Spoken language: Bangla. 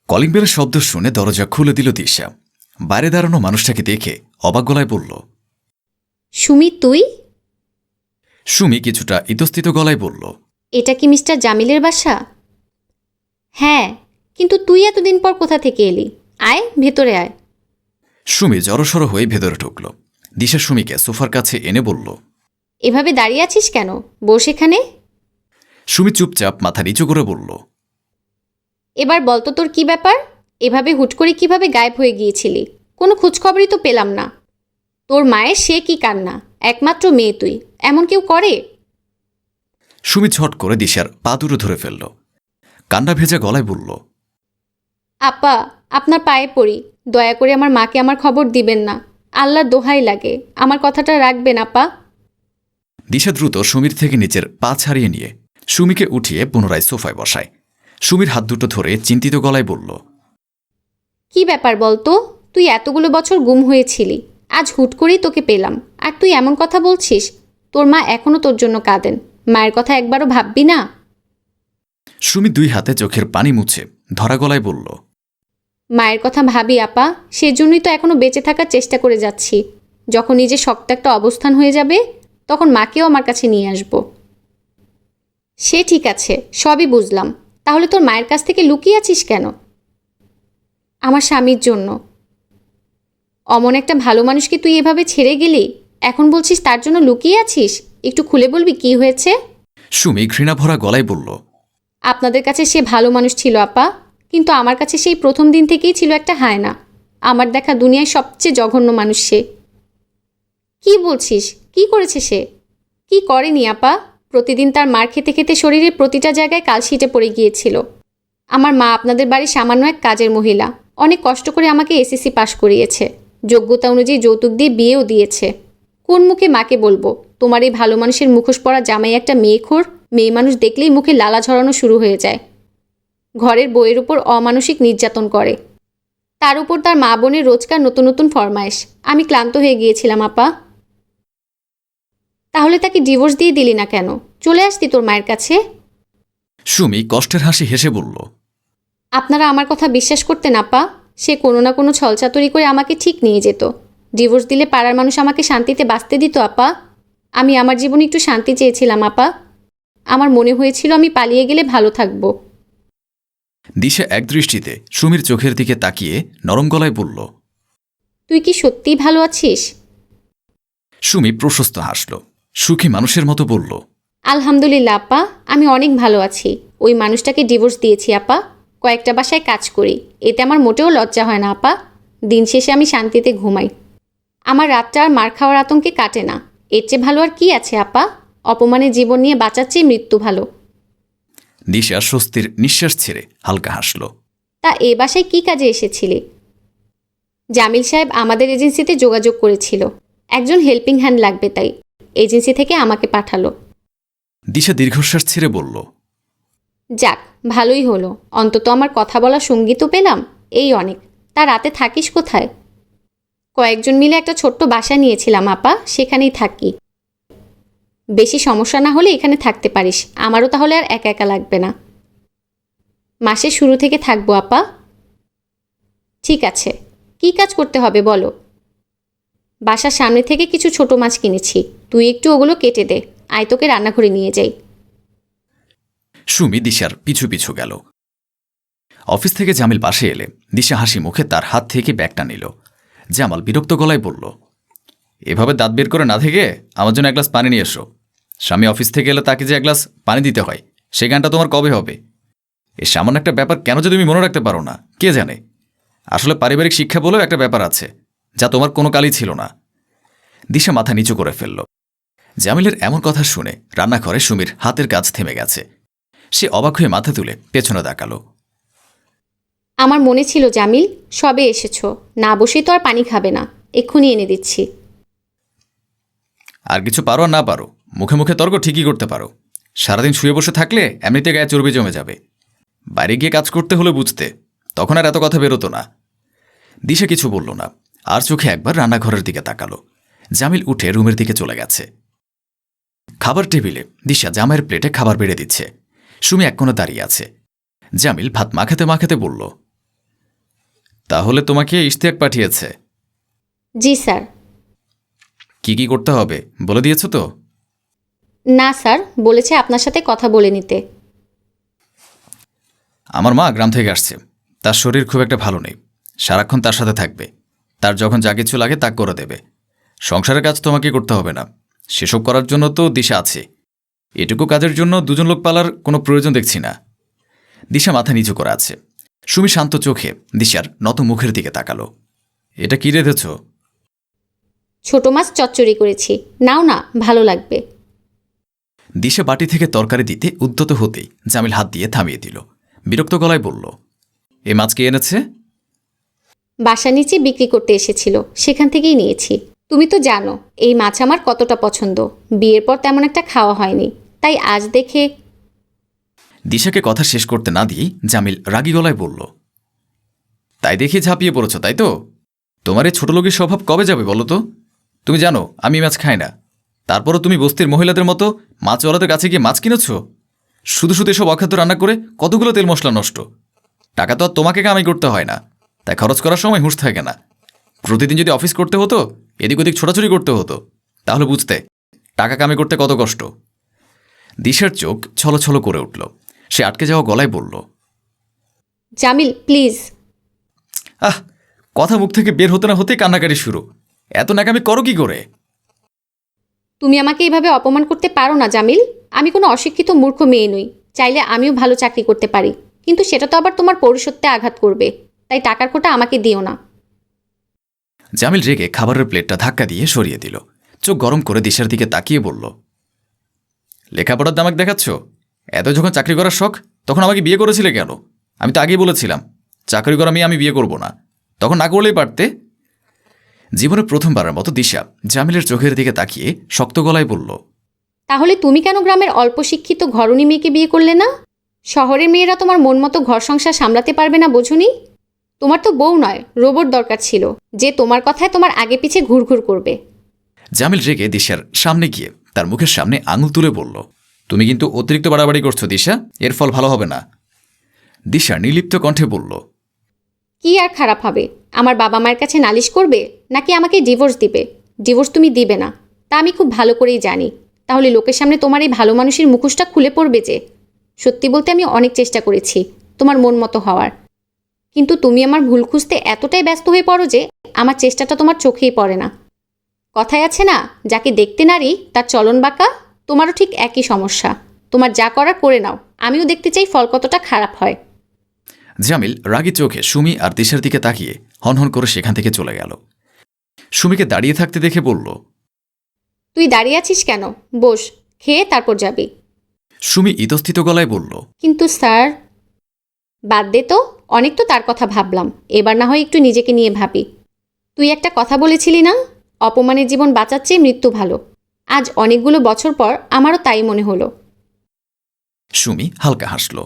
কলিং বেলের শব্দ শুনে দরজা খুলে দিল দিশা। বাইরে দাঁড়ানো মানুষটাকে দেখে অবাক গলায় বলল, সুমি তুই? সুমি কিছুটা ইতস্তিত গলায় বলল, এটা কি মিস্টার জামিলের বাসা? হ্যাঁ, কিন্তু তুই এতদিন পর কোথা থেকে এলি? আয়, ভেতরে আয়। সুমি জড়সড় হয়ে ভেতরে ঢুকল। দিশা সুমিকে সোফার কাছে এনে বলল, এভাবে দাঁড়িয়ে আছিস কেন? বস এখানে। সুমি চুপচাপ মাথা নিচু করে বলল, এবার বলতো তোর কি ব্যাপার? এভাবে হুট করে কিভাবে গায়েব হয়ে গিয়েছিলি? কোনো খোঁজখবরই তো পেলাম না। তোর মায়ের সে কি কান্না, একমাত্র মেয়ে তুই, এমন কেউ করে? সুমি ছট করে দিশার পা দুটো ধরে ফেলল। কান্না ভেজা গলায় বলল, আপা, আপনার পায়ে পড়ি, দয়া করে আমার মাকে আমার খবর দিবেন না। আল্লাহর দোহাই লাগে, আমার কথাটা রাখবেন আপা। দিশা দ্রুত সুমির থেকে নিচের পা ছাড়িয়ে নিয়ে সুমিকে উঠিয়ে পুনরায় সোফায় বসায়। সুমির হাত দুটো ধরে চিন্তিত গলায় বলল, কি ব্যাপার বলতো? তুই এতগুলো বছর গুম হয়েছিলি, আজ হুট করেই তোকে পেলাম, আর তুই এমন কথা বলছিস? তোর মা এখনও তোর জন্য কাঁদেন, মায়ের কথা একবারও ভাববি না? সুমি দুই হাতে চোখের পানি মুছে ধরা গলায় বলল, মায়ের কথা ভাবি আপা, সেজন্যই তো এখনও বেঁচে থাকার চেষ্টা করে যাচ্ছি। যখন নিজে শক্ত একটা অবস্থান হয়ে যাবে, তখন মাকেও আমার কাছে নিয়ে আসব। সে ঠিক আছে, সবই বুঝলাম। তাহলে তোর মায়ের কাছ থেকে লুকিয়ে আছিস কেন? আমার স্বামীর জন্য। অমন একটা ভালো মানুষকে তুই এভাবে ছেড়ে গেলি, এখন বলছিস তার জন্য লুকিয়ে আছিস? একটু খুলে বলবি কি হয়েছে? সুমি ঘৃণাভরা গলায় বলল, আপনাদের কাছে সে ভালো মানুষ ছিল আপা, কিন্তু আমার কাছে সেই প্রথম দিন থেকেই ছিল একটা হায়না। আমার দেখা দুনিয়ায় সবচেয়ে জঘন্য মানুষ সে। কি বলছিস? কি করেছে সে? কি করেনি আপা? প্রতিদিন তার মার খেতে খেতে শরীরের প্রতিটা জায়গায় কালশিটে পড়ে গিয়েছিল। আমার মা আপনাদের বাড়ির সামান্য এক কাজের মহিলা, অনেক কষ্ট করে আমাকে এসএসসি পাশ করিয়েছে, যোগ্যতা অনুযায়ী যৌতুক দিয়ে বিয়েও দিয়েছে। কোন মুখে মাকে বলবো তোমার এই ভালো মানুষের মুখোশ পরা জামাই একটা মেয়েখোর? মেয়ে মানুষ দেখলেই মুখে লালা ঝরানো শুরু হয়ে যায়। ঘরের বইয়ের উপর অমানসিক নির্যাতন করে, তার উপর তার মা বোনের রোজকার নতুন নতুন ফরমায়েশ। আমি ক্লান্ত হয়ে গিয়েছিলাম আপা। তাহলে তাকে ডিভোর্স দিয়ে দিলি না কেন? চলে আসতি তোর মায়ের কাছে। সুমি কষ্টের হাসি হেসে বলল, আপনারা আমার কথা বিশ্বাস করতেন আপা? সে কোনো না কোনো ছলচাতুরি করে আমাকে ঠিক নিয়ে যেত। ডিভোর্স দিলে পাড়ার মানুষ আমাকে শান্তিতে বাঁচতে দিত আপা। আমি আমার জীবনে একটু শান্তি চেয়েছিলাম আপা। আমার মনে হয়েছিল আমি পালিয়ে গেলে ভালো থাকবো। দিশা একদৃষ্টিতে সুমির চোখের দিকে তাকিয়ে নরম গলায় বলল, তুই কি সত্যিই ভালো আছিস? সুমি প্রশস্ত হাসল, সুখী মানুষের মতো বলল, আলহামদুলিল্লাহ আপা, আমি অনেক ভালো আছি। ওই মানুষটাকে ডিভোর্স দিয়েছি আপা। কয়েকটা বাসায় কাজ করি, এতে আমার মোটেও লজ্জা হয় না আপা। দিন শেষে আমি শান্তিতে ঘুমাই। আমার রাতটা আর মার খাওয়ার আতঙ্কে কাটে না। এর চেয়ে ভালো আর কি আছে আপা? অপমানের জীবন নিয়ে বাঁচার চেয়ে মৃত্যু ভালো। দিশা স্বস্তির নিঃশ্বাস ছেড়ে হালকা হাসল। তা এ বাসায় কী কাজে এসেছিলি? জামিল সাহেব আমাদের এজেন্সিতে যোগাযোগ করেছিল, একজন হেল্পিং হ্যান্ড লাগবে, তাই এজেন্সি থেকে আমাকে পাঠালো। দিশা দীর্ঘশ্বাস ছেড়ে বলল, যাক, ভালোই হলো, অন্তত আমার কথা বলা সঙ্গী তো পেলাম, এই অনেক। তা রাতে থাকিস কোথায়? কয়েকজন মিলে একটা ছোট্ট বাসা নিয়েছিলাম আপা, সেখানেই থাকি। বেশি সমস্যা না হলে এখানে থাকতে পারিস, আমারও তাহলে আর একা একা লাগবে না। মাসের শুরু থেকে থাকবো আপা। ঠিক আছে, কি কাজ করতে হবে বলো? বাসার সামনে থেকে কিছু ছোট মাছ কিনেছি, তুই একটু ওগুলো কেটে দে, আয় তোকে রান্নাঘরে নিয়ে যাই। সুমি দিশার পিছু পিছু গেল। অফিস থেকে জামিল পাশে এলে দিশা হাসি মুখে তার হাত থেকে ব্যাগটা নিল। জামাল বিরক্ত গলায় বলল, এভাবে দাঁত বের করে না থেকে আমার জন্য এক গ্লাস পানি নিয়ে এসো। স্বামী অফিস থেকে এলে তাকে যে এক গ্লাস পানি দিতে হয়, সে গানটা তোমার কবে হবে? এ সামান্য একটা ব্যাপার কেন যে তুমি মনে রাখতে পারো না কে জানে। আসলে পারিবারিক শিক্ষা বলেও একটা ব্যাপার আছে, যা তোমার কোনো কালই ছিল না। দিশা মাথা নিচু করে ফেলল। জামিলের এমন কথা শুনে রান্নাঘরে সুমির হাতের কাজ থেমে গেছে। সে অবাক হয়ে মাথা তুলে পেছনে তাকালো। আমার মনে ছিল জামিল, সবে এসেছো, না বসেই তো আর পানি খাবে না, এক্ষুনি এনে দিচ্ছি। আর কিছু পারো আর না পারো, মুখে মুখে তর্ক ঠিকই করতে পারো। সারাদিন শুয়ে বসে থাকলে এমনিতে গায়ে চর্বি জমে যাবে। বাইরে গিয়ে কাজ করতে হলে বুঝতে, তখন আর এত কথা বেরোতো না। দিশা কিছু বলল না, আর চোখে একবার রান্নাঘরের দিকে তাকালো। জামিল উঠে রুমের দিকে চলে গেছে। খাবার টেবিলে দিশা জামাইয়ের প্লেটে খাবার বেড়ে দিচ্ছে। সুমি এক কোণে দাঁড়িয়ে আছে। জামিল ভাত মাখাতে মাখাতে বলল, তাহলে তোমাকে ইশতিয়াক পাঠিয়েছে। জি স্যার। কি কি করতে হবে বলে দিয়েছো তো? না স্যার, বলেছে আপনার সাথে কথা বলে নিতে। আমার মা গ্রাম থেকে আসছে, তার শরীর খুব একটা ভালো নেই। সারাক্ষণ তার সাথে থাকবে, তার যখন যা কিছু লাগে তা করে দেবে। সংসারের কাজ তোমাকে করতে হবে না, সেসব করার জন্য তো দিশা আছে। এটুকু কাজের জন্য দুজন লোক পালার কোনো প্রয়োজন দেখছি না। দিশা মাথা নিচু করে আছে। সুমি শান্ত চোখে দিশার নত মুখের দিকে তাকালো। এটা কি রেঁধেছ? ছোট মাছ চচ্চড়ি করেছি, নাও না, ভালো লাগবে। দিশা বাটি থেকে তরকারি দিতে উদ্যত হতেই জামিল হাত দিয়ে থামিয়ে দিল। বিরক্ত গলায় বলল, এ মাছ কে এনেছে? বাসা নিচে বিক্রি করতে এসেছিল, সেখান থেকেই নিয়েছি। তুমি তো জানো এই মাছ আমার কতটা পছন্দ। বিয়ের পর তেমন একটা খাওয়া হয়নি, তাই আজ দেখে। দিশাকে কথা শেষ করতে না দিয়ে জামিল রাগী গলায় বলল, তাই দেখে ঝাঁপিয়ে পড়েছ তাই তো? তোমার এই ছোট লোকের স্বভাব কবে যাবে বলো তো? তুমি জানো আমি মাছ খাই না, তারপরও তুমি বস্তির মহিলাদের মতো মাছওয়ালাদের কাছে গিয়ে মাছ কিনেছ। শুধু শুধু এসব অখাদ্য রান্না করে কতগুলো তেল মশলা নষ্ট। টাকা তো আর তোমাকে কামাই করতে হয় না, তাই খরচ করার সময় হুঁশ থাকে না। প্রতিদিন যদি অফিস করতে হতো, এদিক ওদিক ছোটাছুটি করতে হতো, তাহলে বুঝতে টাকা কামাই করতে কত কষ্ট। দিশার চোখ ছলছল করে উঠল। সে আটকে যাওয়া গলায় বলল, জামিল প্লিজ। আহ, কথা মুখ থেকে বের হতে না হতেই কান্নাকাটি শুরু। এত নাকামি করো কি করে? তুমি আমাকে এভাবে অপমান করতে পারো না জামিল। আমি কোনো অশিক্ষিত মূর্খ মেয়ে নই। চাইলে আমিও ভালো চাকরি করতে পারি, কিন্তু সেটা তো আবার তোমার পৌরুষত্বে আঘাত করবে। তাই টাকার কোটা আমাকে দিও না। জামিল রেগে খাবারের প্লেটটা ধাক্কা দিয়ে সরিয়ে দিল। চোখ গরম করে দিশার দিকে তাকিয়ে বলল, লেখাপড়ার দামাক দেখাচ্ছ? এত যখন চাকরি করার শখ, তখন আমাকে বিয়ে করেছিলে কেন? আমি তো আগেই বলেছিলাম চাকরি করা মেয়ে আমি বিয়ে করব না, তখন না করলেই পারতে। জীবনে প্রথমবারের মতো দিশা জামিলের চোখের দিকে তাকিয়ে শক্ত গলায় বলল, তাহলে তুমি কেন গ্রামের অল্প শিক্ষিত ঘরণী মেয়েকে বিয়ে করলে না? শহরের মেয়েরা তোমার মন মতো ঘর সংসার সামলাতে পারবে না বোঝুনি? তোমার তো বউ নয়, রোবট দরকার ছিল, যে তোমার কথায় তোমার আগে পিছে ঘুরঘুর করবে। জামিল রেগে দিশার সামনে গিয়ে তার মুখের সামনে আঙুল তুলে বলল, তুমি কিন্তু অতিরিক্ত বাড়াবাড়ি করছো দিশা, এর ফল ভালো হবে না। দিশা নির্লিপ্ত কণ্ঠে বলল, কি আর খারাপ হবে? আমার বাবা মায়ের কাছে নালিশ করবে, নাকি আমাকে ডিভোর্স দিবে? ডিভোর্স তুমি দিবে না, তা আমি খুব ভালো করেই জানি। তাহলে লোকের সামনে তোমার এই ভালো মানুষের মুখোশটা খুলে পড়বে যে। সত্যি বলতে আমি অনেক চেষ্টা করেছি তোমার মন মতো হওয়ার, কিন্তু তুমি আমার ভুল খুঁজতে এতটাই ব্যস্ত হয়ে পড়ো যে আমার চেষ্টাটা তোমার চোখেই পড়ে না। কথায় আছে না, যাকে দেখতে নারী তার চলন বাঁকা? তোমারও ঠিক একই সমস্যা। তোমার যা করার করে নাও, আমিও দেখতে চাই ফল কতটা খারাপ হয়। জামিল রাগী চোখে সুমি আর দিশার দিকে তাকিয়ে হনহন করে সেখান থেকে চলে গেল। সুমিকে দাঁড়িয়ে থাকতে দেখে বলল, তুই দাঁড়িয়ে আছিস কেন? বস, খেয়ে তারপর যাবি। সুমি ইতস্থিত গলায় বলল, কিন্তু স্যার। বাদ দে তো, অনেক তো তার কথা ভাবলাম, এবার না হয় একটু নিজেকে নিয়ে ভাবি। তুই একটা কথা বলেছিলি না, অপমানের জীবন বাঁচার চেয়ে মৃত্যু ভালো। আজ অনেকগুলো বছর পর আমারও তাই মনে হলো। সুমি হালকা হাসল।